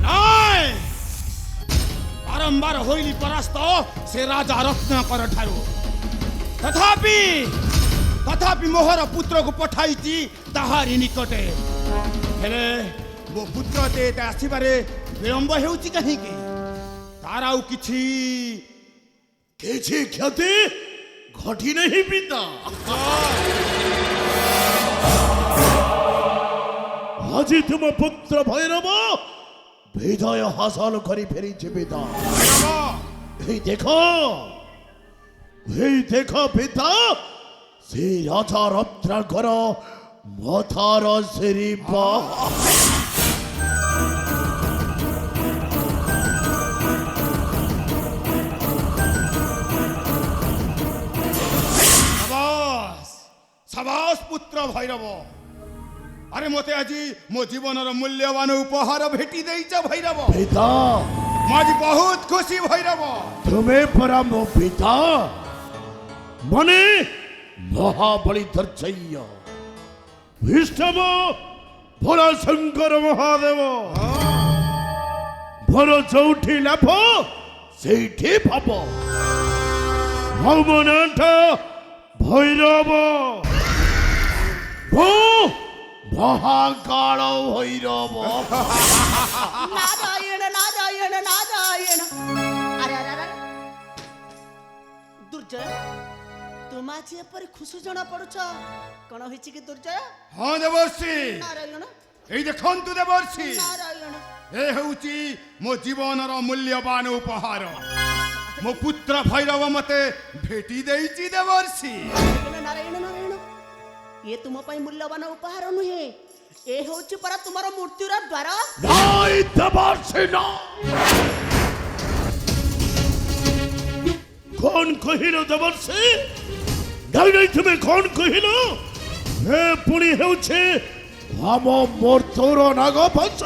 ନାଇଁ ବାରମ୍ବାର ହୋଇଲି ପରାସ୍ତ ସେ ରାଜା ରତ୍ନାକର ଠାରୁ ତଥାପି ମୋହର ପୁତ୍ରକୁ ପଠାଇଛି ତାହାରି ନିକଟେ ହେଲେ ମୋ ପୁତ୍ର ଏତେ ଆସିବାରେ ବିଳମ୍ବ ହେଉଛି କାହିଁକି ତାର ଆଉ କିଛି କ୍ଷତି ଘଟି ନାହିଁ ପିତା ଆଜି ତୁମ ପୁତ୍ର ଭୈରବ ବିଜୟ ହାସଲ କରି ଫେରିଛି ପିତା এই দেখো পিতা সেই রাজা রত্নাকর মাথার শিরিপা সাবাস পুত্র ভৈরব আরে মতে আজি মো জীবনর মূল্যবান উপহার ভেটি দেইছ ভৈরব পিতা মাঝি বহুত খুশি ভৈরব তুমি পরা মো পিতা মানে মহাবলী ধৈর্য বিষ্ণব ভোলা শঙ্কর মহাদেব ভর চৌঠি লাভ সেইটি ভাব ভবনাথ ভৈরব মহাকাল ভৈরব নারায়ণ নারায়ণ নারায়ণ আরে আরে আরে দুর্জয় তোমা যে পরে খুশি জনা পড়ুছ কোন হইছি কি দুর্জয় হ্যাঁ দেবর্ষি নারায়ণ এই দেখন্তু দেবর্ষি নারায়ণ এ হউচি মো জীবনর মূল্যবান উপহার মো পুত্র ভৈরব মতে ভেটি দেইছি দেবর্ষি নারায়ণ নারায়ণ ये तुम पाई मूल्यवान उपहार नुहे ए होची परा तुम्हारा मृत्युर द्वार নাই দেবর্ষি না কোন কহিল দেবর্ষি নাই নাই তুমি কোন কহিল হে পুনি হেউছে আম মূর্তর নাগপঞ্চ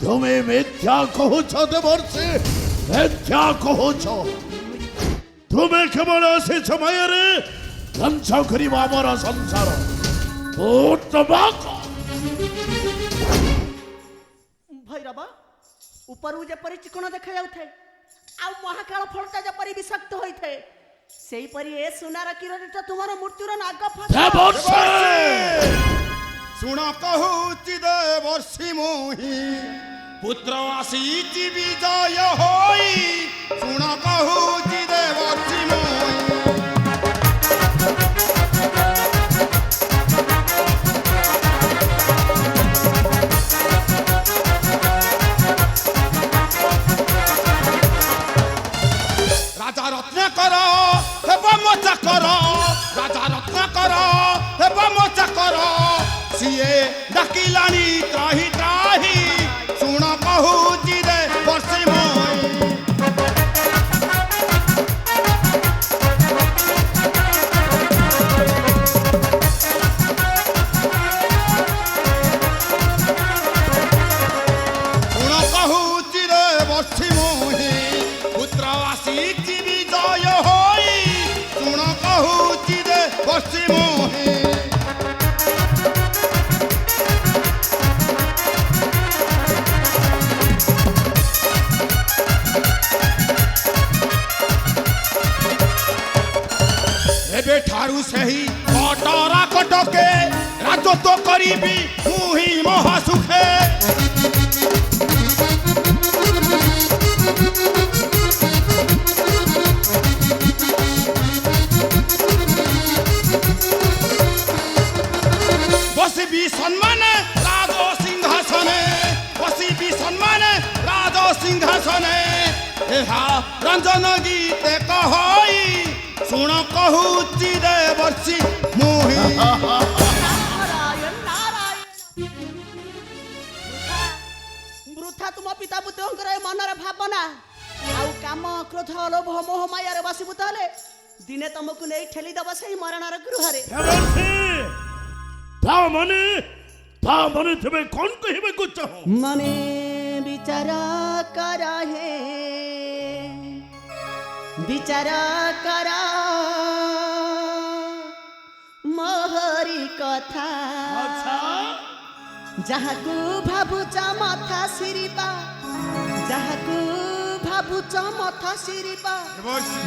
তুমি মিথ্যা কহুছ দেবর্ষি মিথ্যা কহুছ তুমি কেবল সে সময়ের ধ্বংস করিবা আমার সংসার भैरव ऊपर जेपरी चिकण देखा जाउथे आ महाकाल फलटा जेपरी विषाक्त होइथे सेही परी ए सुनार किरणटा तुम्हारा मृत्युर नाग দেবর্ষি শুণ কহুচি দেবর্ষি মোহি পুত্র আসিছি বিজয় হই শুণ কহুচি দেবর্ষি মোহি রাজা রত্নাকর হেব মো চাকর রাজা রত্নাকর হেব মো চাকর সিয়ে ডাকিলানি ত্রাহি ত্রাহি শুণ কহুচি রে বর্ষি মই শুণ কহুচি রে বর্ষি মোহি পুত্র আসিছি বিজয় হই শুণ কহুচি রে বর্ষি মোহি এবে ঠারু সেই কটরা কটকে রাজত্ব করিবি মুহি মহাসুখে বসিবি সম্মানে রাজ সিংহাসনে বসিবি সম্মানে রাজ সিংহাসনে এহা রঞ্জন গীতে কহই শুণ কহুচি দেবর্ষি মোহি नारायण नारायण वृथा तुम पिता पुत्रଙ୍କର ମନର ଭାବନା ଆଉ କାମ କ୍ରୋଧ ଲୋଭ ମୋହ ମାୟାରେ ବସିବୁ ତାହେଲେ ଦିନେ ତମକୁ ନେଇ ଠେଲି ଦବ ସେଇ ମରଣର ଗୃହରେ দেবর্ষি তা মানে তুমি কোন কহিବାକୁ চাহ मने विचार कर हे विचार कर मोहरी कथा আচ্ছা ଯାହାକୁ ଭାବୁଛ ମଥା ସିରିବା ଯାହାକୁ ଭାବୁଛ ମଥା ସିରିବା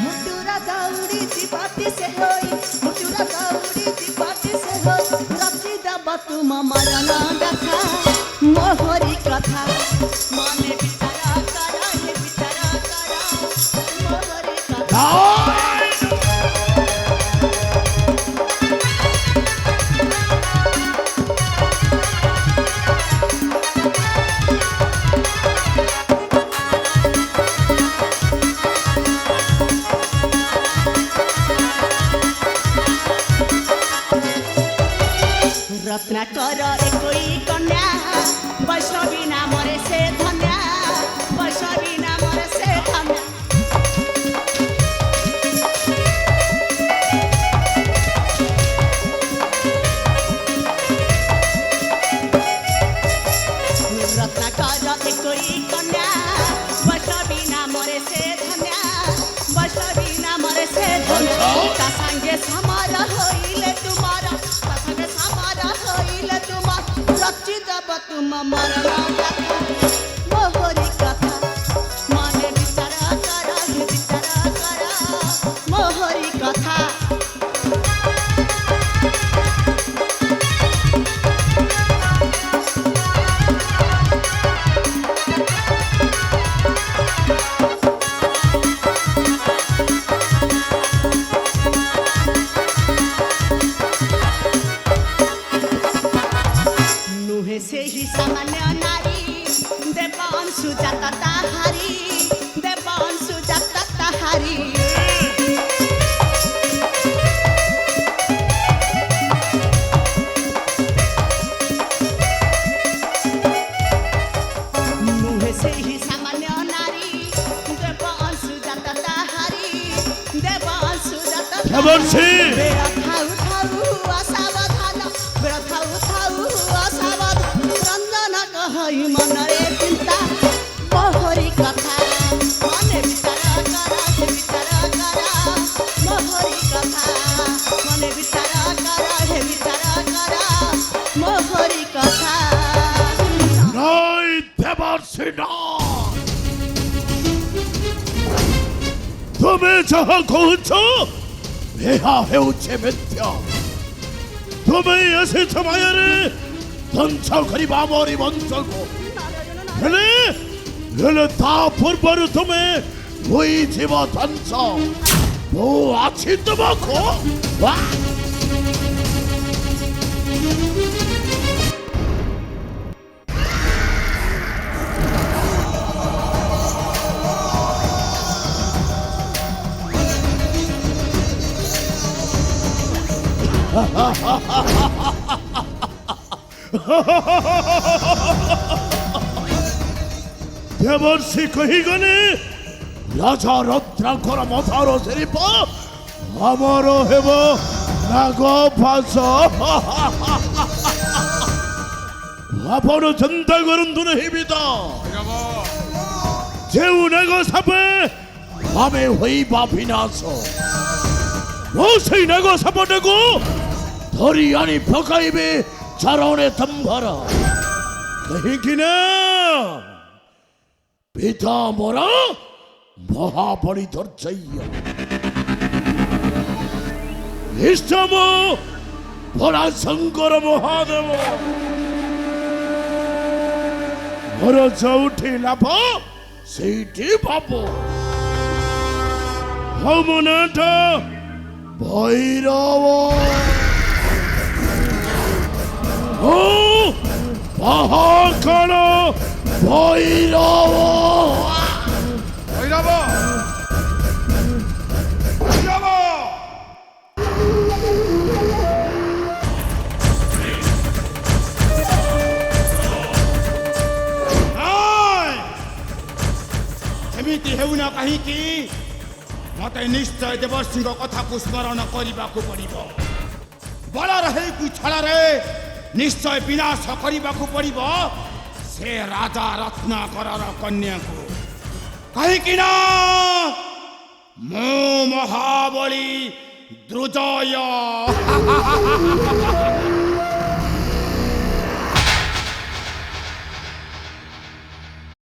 ମୁଟୁରା ଦୌଡ଼ି ଯିବାଟି ସେ ହୋଇ ମୁଟୁରା ଦୌଡ଼ି ଯିବାଟି ସେ ହୋଇ ରଚି ଦେବ ତୁମ ମରଣ ଗାଥା ମୋହରି କଥା ମନେ ବିଚାର କର ହେ ବିଚାର କର ମୋହରି କଥା रत्नाकर एकोई कन्या वैष्णवी नामरे से धन्या वैष्णवी नामरे से धन्या रत्नाकर एकोई कन्या वैष्णवी नामरे से धन्या वैष्णवी नामरे से धन्या ता संगे समार होइले तुम्हारा ता संगे समार होइले तुम रचि देब तुम मरण गाथा मोहरी कथा मने विचार कर हे विचार कर मोहरी कथा से ही सामान्य नारी देवान सुजाता ताहारी देवान सुजाता ताहारी नुहे से ही सामान्य नारी देवान सुजाता ताहारी देवान सुजाता देवर्षि बेरा थाउ थाउ असावधान बेरा थाउ थाउ असावधान रंजना कहई मनरे चिंता मोहरी कथा मने विचार कर हे विचार कर मोहरी कथा मने विचार कर हे विचार कर मोहरी कथा নাই দেবর্ষি না তুমি যাহা কହୁଛ ଏହା ହେଉଛି ମିଥ୍ୟା তুমি ଆସିଛ ମାୟାରେ ধ্বংস କରିବା ମୋରି ବଂଶକୁ ହେଲେ ହେଲେ ତା ପୂର୍ବରୁ ତୁମେ ହୋଇଯିବ ଧ୍ୱଂସ ମୁଁ ଅଛି ତୁମକୁ ଦେବର୍ଷି କହିଗଲେ ରାଜା ରତ୍ନାଙ୍କର ମଥାର ଶିଳ୍ପ ଆମର ହେବ ନାଗ ଫାସ ଆପଣ ଚିନ୍ତା କରନ୍ତୁ ନାହିଁ ବିଦ ଯେଉଁ ନାଗ ସାପେ ଆମେ ହୋଇବା ବିନାଶ ମୁଁ ସେଇ ନାଗ ସାପଟାକୁ ଧରି ଆଣି ପକାଇବେ ଚରଣେ ତମ୍ଭର କାହିଁକି ନା ପିତା ମୋର ମହାବଳି ଧୈର୍ଯ୍ୟ ଇଷ୍ଟମ ଭୋଳା ଶଙ୍କର ମହାଦେବ ମୋର ଯୋଉଠି ଲାଭ ସେଇଠି ଭାବ ହଉ ମୋ ନାଁଟା ଭୈରବ মহাকাল ভৈরব ভৈরব ভৈরব ଏମିତି ହେଉନା କାହିଁକି ମତେ ନିଶ୍ଚୟ ଦେବର୍ଷିଙ୍କ କଥାକୁ ସ୍ମରଣ କରିବାକୁ ପଡ଼ିବ ବଳର ହେଇକୁ ଛଳରେ ନିଶ୍ଚୟ ବିନାଶ କରିବାକୁ ପଡ଼ିବ ସେ ରାଜା ରତ୍ନାକରର କନ୍ୟାକୁ କାହିଁକି ନା ମୁଁ ମହାବଳି ଦ୍ରୁଜୟ